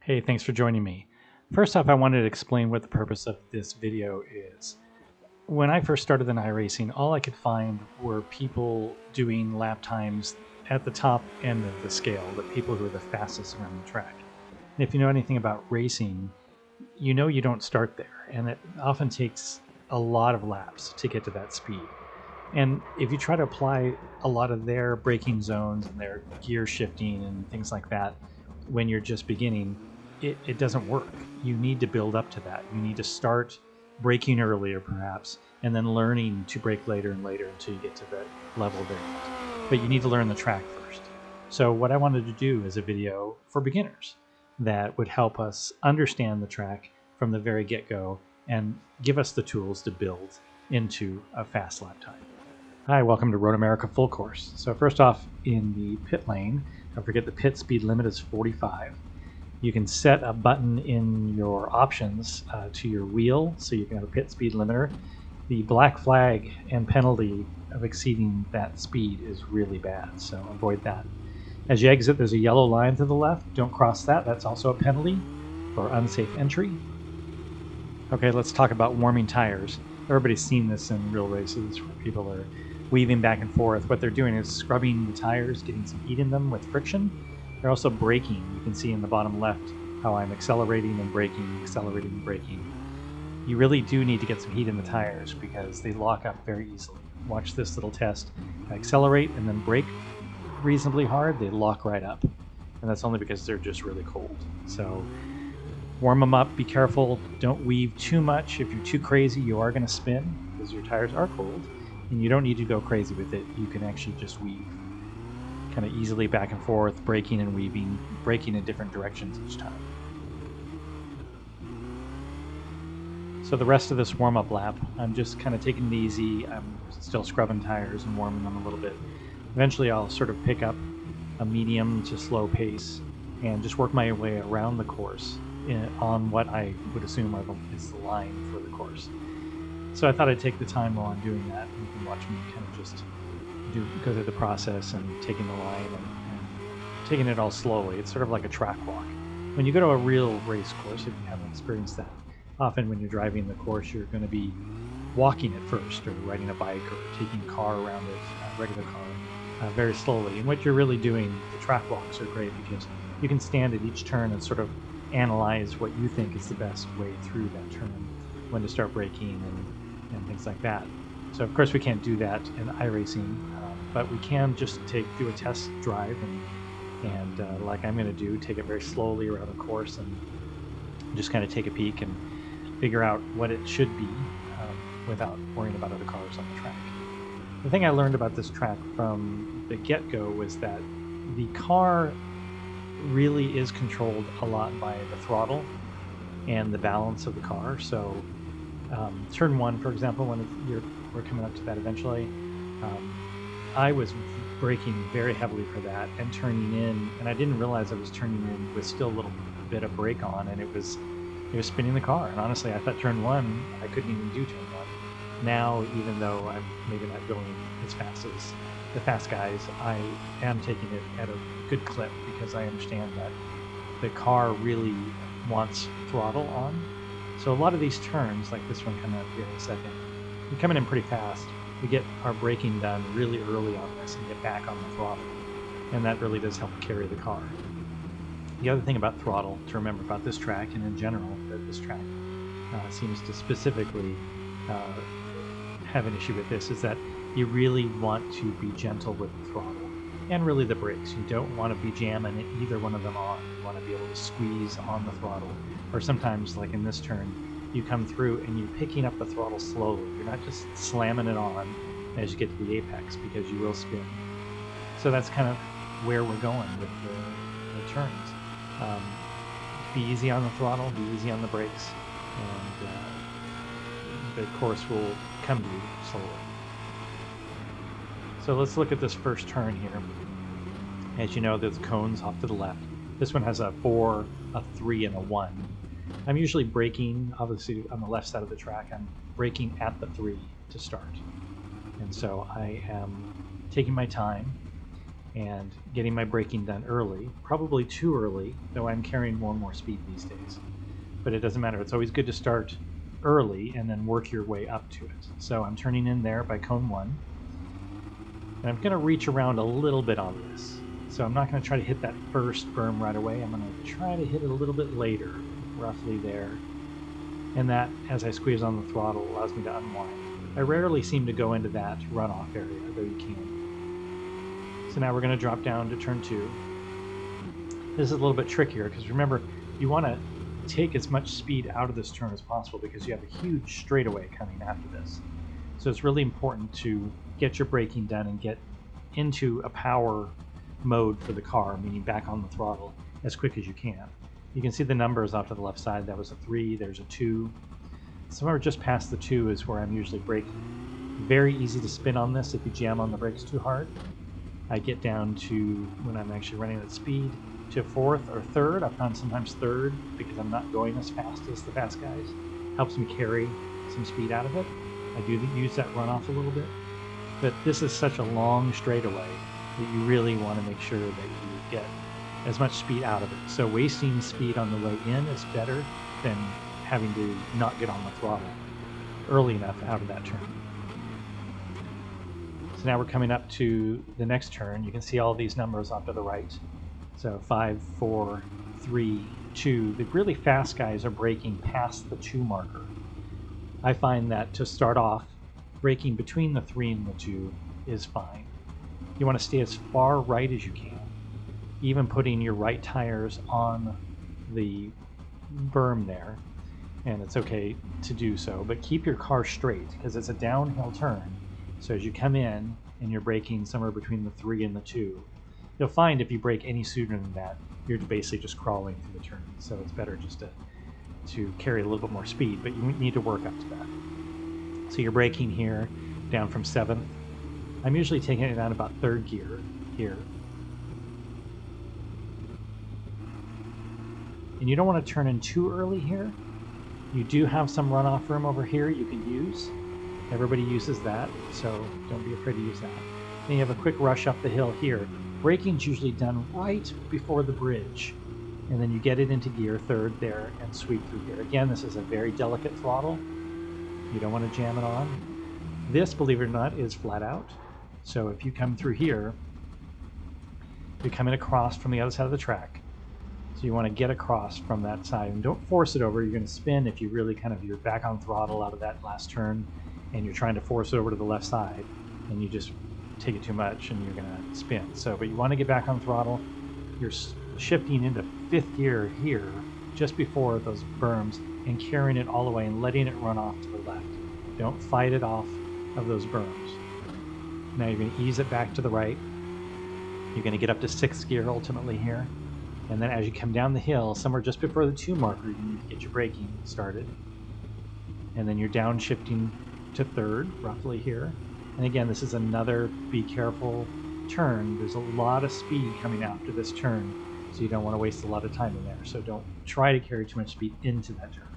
Hey, thanks for joining me. First off, I wanted to explain what the purpose of this video is. When I first started in iRacing, all I could find were people doing lap times at the top end of the scale, the people who are the fastest around the track. And if you know anything about racing, you know you don't start there, and it often takes a lot of laps to get to that speed. And if you try to apply a lot of their braking zones and their gear shifting and things like that when you're just beginning, it doesn't work. You need to build up to that. You need to start braking earlier, perhaps, and then learning to brake later and later until you get to that level there. But you need to learn the track first. So what I wanted to do is a video for beginners that would help us understand the track from the very get-go and give us the tools to build into a fast lap time. Hi, welcome to Road America Full Course. So first off, in the pit lane, don't forget the pit speed limit is 45. You can set a button in your options to your wheel so you can have a pit speed limiter. The black flag and penalty of exceeding that speed is really bad, so avoid that. As you exit, there's a yellow line to the left. Don't cross that. That's also a penalty for unsafe entry. Okay, let's talk about warming tires. Everybody's seen this in real races where people are weaving back and forth. What they're doing is scrubbing the tires, getting some heat in them with friction. They're also braking. You can see in the bottom left how I'm accelerating and braking, accelerating and braking. You really do need to get some heat in the tires because they lock up very easily. Watch this little test. I accelerate and then brake reasonably hard, they lock right up. And that's only because they're just really cold. So warm them up, be careful, don't weave too much. If you're too crazy, you are going to spin because your tires are cold. And you don't need to go crazy with it. You can actually just weave kind of easily back and forth, braking and weaving, braking in different directions each time. So the rest of this warm-up lap, I'm just kind of taking it easy. I'm still scrubbing tires and warming them a little bit. Eventually I'll sort of pick up a medium to slow pace and just work my way around the course on what I would assume is the line for the course. So I thought I'd take the time while I'm doing that. You can watch me kind of just go through the process and taking the line and taking it all slowly. It's sort of like a track walk. When you go to a real race course, if you haven't experienced that, often when you're driving the course, you're going to be walking it first, or riding a bike, or taking a car around it, a regular car, very slowly. And what you're really doing, the track walks are great because you can stand at each turn and sort of analyze what you think is the best way through that turn, when to start braking and things like that. So of course we can't do that in iRacing, but we can just do a test drive and like I'm going to do, take it very slowly around the course and just kind of take a peek and figure out what it should be without worrying about other cars on the track. The thing I learned about this track from the get-go was that the car really is controlled a lot by the throttle and the balance of the car. So turn one, for example, when we're coming up to that eventually, I was braking very heavily for that and turning in, and I didn't realize I was turning in with still a little bit of brake on, and it was spinning the car. And honestly, I thought turn one, I couldn't even do turn one. Now, even though I'm maybe not going as fast as the fast guys, I am taking it at a good clip because I understand that the car really wants throttle on. So a lot of these turns, like this one coming up here in a second, we're coming in pretty fast. We get our braking done really early on this and get back on the throttle. And that really does help carry the car. The other thing about throttle to remember about this track, and in general, that this track seems to specifically have an issue with this, is that you really want to be gentle with the throttle and really the brakes. You don't want to be jamming either one of them on. You want to be able to squeeze on the throttle. Or sometimes, like in this turn, you come through and you're picking up the throttle slowly. You're not just slamming it on as you get to the apex because you will spin. So that's kind of where we're going with the turns. Be easy on the throttle, be easy on the brakes, and the course will come to you slowly. So let's look at this first turn here. As you know, there's cones off to the left. This one has a 4, a 3, and a 1. I'm usually braking, obviously on the left side of the track, I'm braking at the 3 to start. And so I am taking my time and getting my braking done early, probably too early, though I'm carrying more and more speed these days. But it doesn't matter. It's always good to start early and then work your way up to it. So I'm turning in there by cone 1. And I'm going to reach around a little bit on this. So I'm not going to try to hit that first berm right away. I'm going to try to hit it a little bit later, roughly there. And that, as I squeeze on the throttle, allows me to unwind. I rarely seem to go into that runoff area, though you can. So now we're going to drop down to turn 2. This is a little bit trickier because remember, you want to take as much speed out of this turn as possible because you have a huge straightaway coming after this. So it's really important to get your braking done and get into a power mode for the car, meaning back on the throttle, as quick as you can. You can see the numbers off to the left side. That was a 3, there's a 2. Somewhere just past the 2 is where I'm usually braking. Very easy to spin on this if you jam on the brakes too hard. I get down to, when I'm actually running at speed, to 4th or 3rd. I found sometimes 3rd because I'm not going as fast as the fast guys. Helps me carry some speed out of it. I do use that runoff a little bit. But this is such a long straightaway that you really want to make sure that you get as much speed out of it. So wasting speed on the way in is better than having to not get on the throttle early enough out of that turn. So now we're coming up to the next turn. You can see all these numbers off to the right. So 5, 4, 3, 2. The really fast guys are braking past the 2 marker. I find that to start off, braking between the 3 and the 2 is fine. You want to stay as far right as you can, even putting your right tires on the berm there, and it's okay to do so, but keep your car straight because it's a downhill turn. So as you come in and you're braking somewhere between the 3 and the 2, you'll find if you brake any sooner than that, you're basically just crawling through the turn. So it's better just to carry a little bit more speed, but you need to work up to that. So you're braking here down from 7th. I'm usually taking it down about 3rd gear here. And you don't want to turn in too early here. You do have some runoff room over here you can use. Everybody uses that, so don't be afraid to use that. Then you have a quick rush up the hill here. Braking's usually done right before the bridge. And then you get it into gear 3rd there and sweep through here. Again, this is a very delicate throttle. You don't want to jam it on. This, believe it or not, is flat out. So if you come through here, you're coming across from the other side of the track. So you want to get across from that side and don't force it over. You're going to spin if you really you're back on throttle out of that last turn and you're trying to force it over to the left side and you just take it too much and you're going to spin. So, but you want to get back on throttle. You're shifting into 5th gear here just before those berms and carrying it all the way and letting it run off to the left. Don't fight it off of those berms. Now you're going to ease it back to the right. You're going to get up to 6th gear ultimately here. And then as you come down the hill, somewhere just before the 2 marker, you need to get your braking started. And then you're downshifting to 3rd, roughly here. And again, this is another be careful turn. There's a lot of speed coming after this turn, so you don't want to waste a lot of time in there. So don't try to carry too much speed into that turn.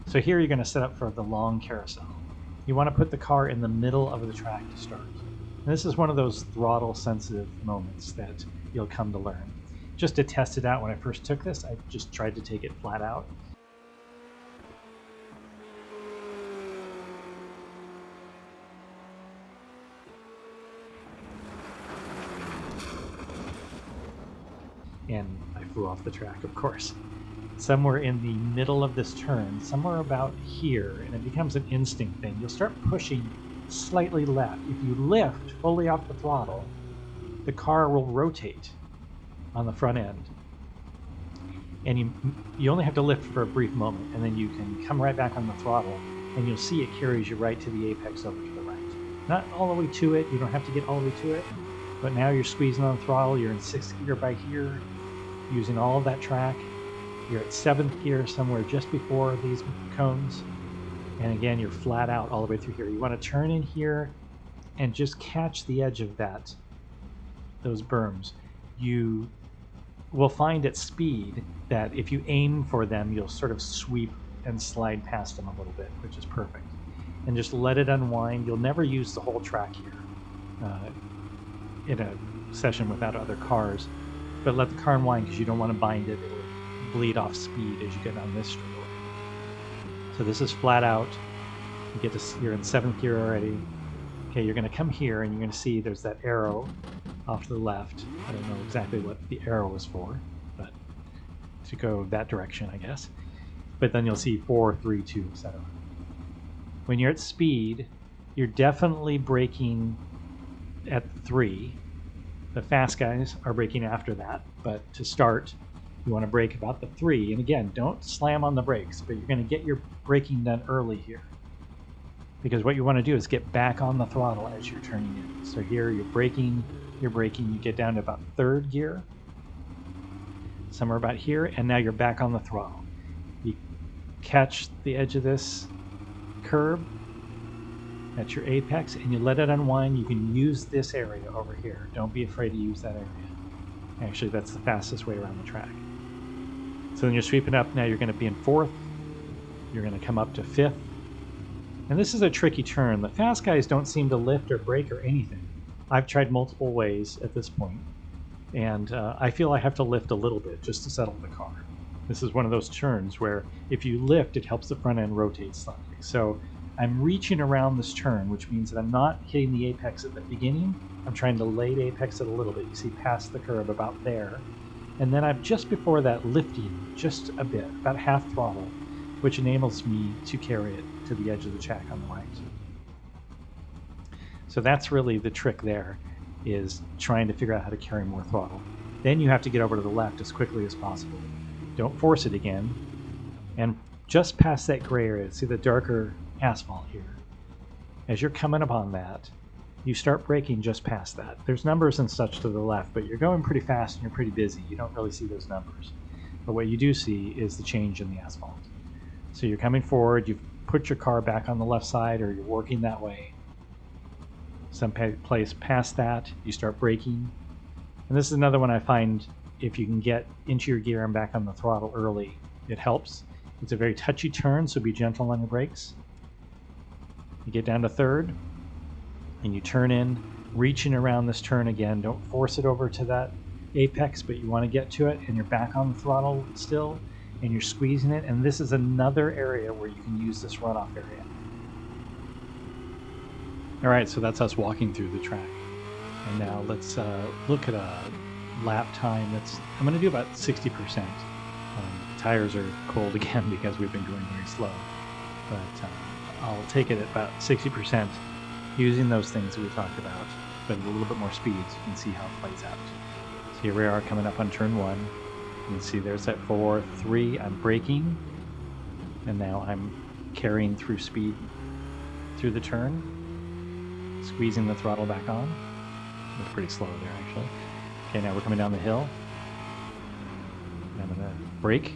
So here you're going to set up for the long carousel. You want to put the car in the middle of the track to start. And this is one of those throttle sensitive moments that you'll come to learn. Just to test it out when I first took this, I just tried to take it flat out. And I flew off the track, of course. Somewhere in the middle of this turn, somewhere about here, and it becomes an instinct thing, you'll start pushing slightly left. If you lift fully off the throttle, the car will rotate on the front end. And you only have to lift for a brief moment, and then you can come right back on the throttle, and you'll see it carries you right to the apex over to the right. Not all the way to it, you don't have to get all the way to it, but now you're squeezing on the throttle, you're in 6th gear by here, using all of that track. You're at 7th gear somewhere just before these cones. And again, you're flat out all the way through here. You want to turn in here and just catch the edge of those berms. You will find at speed that if you aim for them, you'll sort of sweep and slide past them a little bit, which is perfect. And just let it unwind. You'll never use the whole track here. In a session without other cars, but let the car unwind because you don't want to bind it. It'll bleed off speed as you get on this straightaway. So this is flat out. You're in 7th gear already. Okay, you're going to come here and you're going to see there's that arrow off to the left. I don't know exactly what the arrow is for, but to go that direction, I guess. But then you'll see 4, 3, 2, etc. When you're at speed, you're definitely braking at 3. The fast guys are braking after that, but to start, you want to brake about the 3. And again, don't slam on the brakes, but you're going to get your braking done early here. Because what you want to do is get back on the throttle as you're turning in. So here you're braking, you get down to about 3rd gear, somewhere about here, and now you're back on the throttle. You catch the edge of this curb, that's your apex, and you let it unwind. You can use this area over here. Don't be afraid to use that area. Actually, that's the fastest way around the track. So then you're sweeping up, now you're going to be in 4th, you're going to come up to 5th, and this is a tricky turn. The fast guys don't seem to lift or brake or anything. I've tried multiple ways at this point, and I feel I have to lift a little bit just to settle the car. This is one of those turns where if you lift, it helps the front end rotate slightly. So I'm reaching around this turn, which means that I'm not hitting the apex at the beginning. I'm trying to late apex it a little bit. You see past the curb about there. And then I'm just before that lifting just a bit, about half throttle, which enables me to carry it to the edge of the track on the right. So that's really the trick there, is trying to figure out how to carry more throttle. Then you have to get over to the left as quickly as possible. Don't force it again. And just past that gray area, see the darker asphalt here. As you're coming upon that, you start braking just past that. There's numbers and such to the left, but you're going pretty fast and you're pretty busy. You don't really see those numbers. But what you do see is the change in the asphalt. So you're coming forward, you've put your car back on the left side, or you're working that way. Some place past that, you start braking. And this is another one I find, if you can get into your gear and back on the throttle early, it helps. It's a very touchy turn, so be gentle on your brakes. You get down to 3rd, and you turn in, reaching around this turn again. Don't force it over to that apex, but you want to get to it, and you're back on the throttle still, and you're squeezing it. And this is another area where you can use this runoff area. All right, so that's us walking through the track. And now let's look at a lap time. I'm going to do about 60%. Tires are cold again because we've been going very slow. But I'll take it at about 60% using those things that we talked about, but a little bit more speed so you can see how it plays out. So here we are coming up on turn 1. You can see there's that 4, 3. I'm braking, and now I'm carrying through speed through the turn, squeezing the throttle back on. It's pretty slow there, actually. Okay, now we're coming down the hill. And I'm going to brake,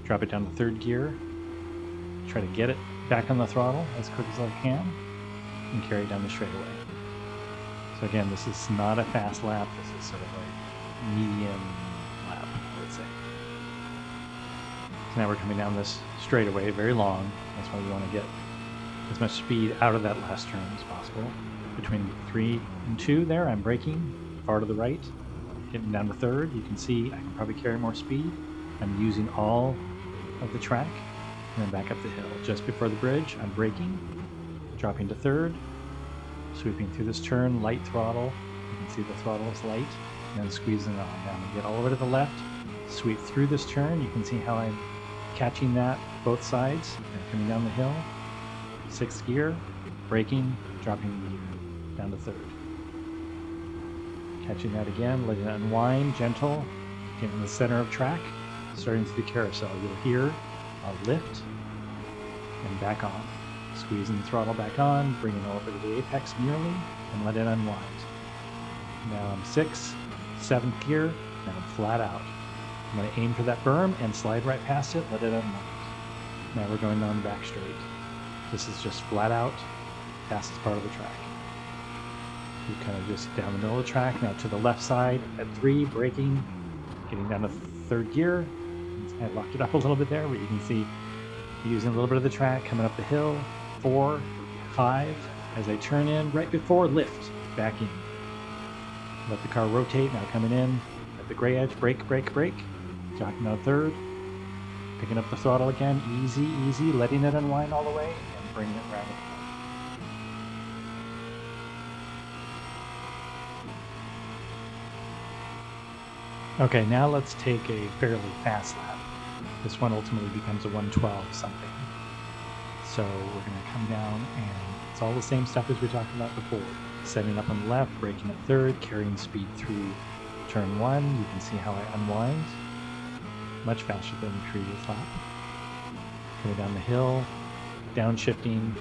drop it down to 3rd gear, try to get it back on the throttle as quick as I can, and carry it down the straightaway. So again, this is not a fast lap. This is sort of a medium lap, I would say. So now we're coming down this straightaway, very long. That's why we want to get as much speed out of that last turn as possible. Between 3 and 2 there, I'm braking far to the right, getting down to 3rd. You can see I can probably carry more speed. I'm using all of the track, and then back up the hill. Just before the bridge, I'm braking, dropping to 3rd, sweeping through this turn, light throttle. You can see the throttle is light, and then squeezing it on down. Get all over to the left, sweep through this turn. You can see how I'm catching that both sides and coming down the hill. 6th gear, braking, dropping the gear down to 3rd. Catching that again, letting it unwind, gentle, getting in the center of track, starting to the carousel. You'll hear a lift and back on. Squeezing the throttle back on, bringing it over to the apex nearly, and let it unwind. Now I'm 6th, 7th gear, and I'm flat out. I'm going to aim for that berm and slide right past it, let it unwind. Now we're going down the back straight. This is just flat out, fastest part of the track. We're kind of just down the middle of the track. Now to the left side at 3, braking, getting down to 3rd gear. I locked it up a little bit there, but you can see using a little bit of the track, coming up the hill. 4, 5, as I turn in, right before lift, back in. Let the car rotate, now coming in at the gray edge, brake, brake, brake. Jocking out third. Picking up the throttle again, easy, easy, letting it unwind all the way and bringing it around the corner. Okay, now let's take a fairly fast lap. This one ultimately becomes a 112 something. So we're going to come down and it's all the same stuff as we talked about before. Setting up on the left, braking at third, carrying speed through turn one. You can see how I unwind. Much faster than the previous lap. Coming down the hill, downshifting,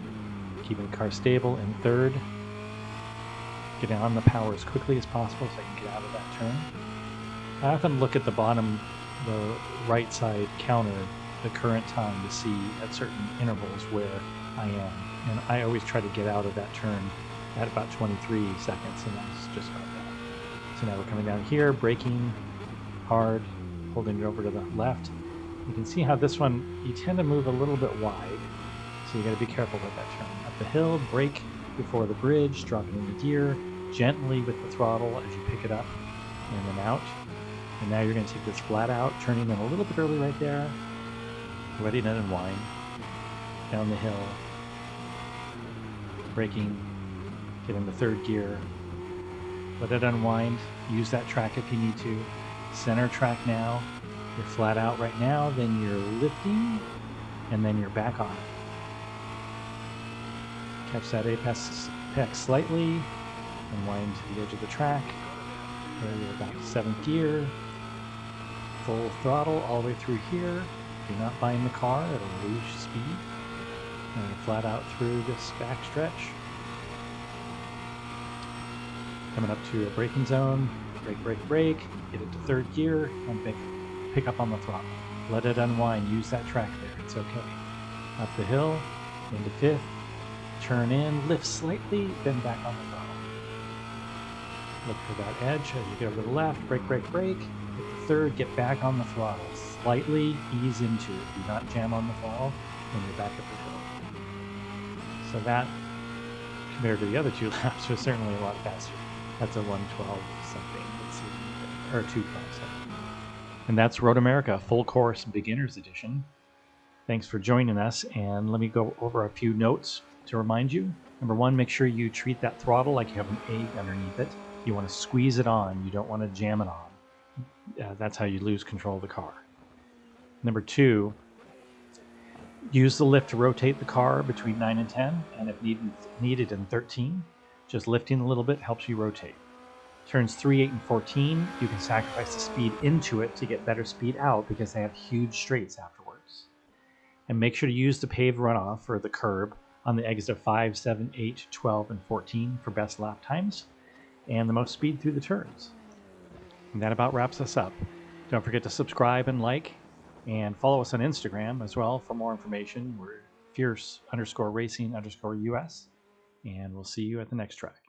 keeping the car stable in third. Getting on the power as quickly as possible so I can get out of that turn. I often look at the bottom, the right side counter, the current time to see at certain intervals where I am. And I always try to get out of that turn at about 23 seconds, and that's just about that. So now we're coming down here, braking hard, holding it over to the left. You can see how this one, you tend to move a little bit wide, so you got to be careful with that turn. Up the hill, brake before the bridge, dropping into gear, gently with the throttle as you pick it up, and then out. And now you're going to take this flat out, turning in a little bit early right there, letting it unwind, down the hill, braking, get into third gear, let it unwind, use that track if you need to, center track now, you're flat out right now, then you're lifting, and then you're back on. Catch that apex slightly, unwind to the edge of the track, there you're back to 7th gear, full throttle all the way through here. If you're not buying the car, it'll lose speed. And flat out through this back stretch. Coming up to a braking zone, brake, brake, brake, get it to third gear, and pick up on the throttle. Let it unwind, use that track there, it's okay. Up the hill, into 5th, turn in, lift slightly, then back on the throttle. Look for that edge as you get over to the left, brake, brake, brake. Hit the third, get back on the throttle. Slightly ease into it. Do not jam on the throttle when you're back up the hill. So that, compared to the other 2 laps, was certainly a lot faster. That's a 112 something, let's see, or 212 something. And that's Road America Full Course Beginners Edition. Thanks for joining us, and let me go over a few notes to remind you. Number 1, make sure you treat that throttle like you have an egg underneath it. You want to squeeze it on, you don't want to jam it on. That's how you lose control of the car. Number 2, use the lift to rotate the car between 9 and 10, and if needed in 13. Just lifting a little bit helps you rotate. Turns 3, 8, and 14, you can sacrifice the speed into it to get better speed out because they have huge straights afterwards. And make sure to use the paved runoff or the curb on the exit of 5, 7, 8, 12, and 14 for best lap times and the most speed through the turns. And that about wraps us up. Don't forget to subscribe and like, and follow us on Instagram as well for more information. We're fierce_racing_US, and we'll see you at the next track.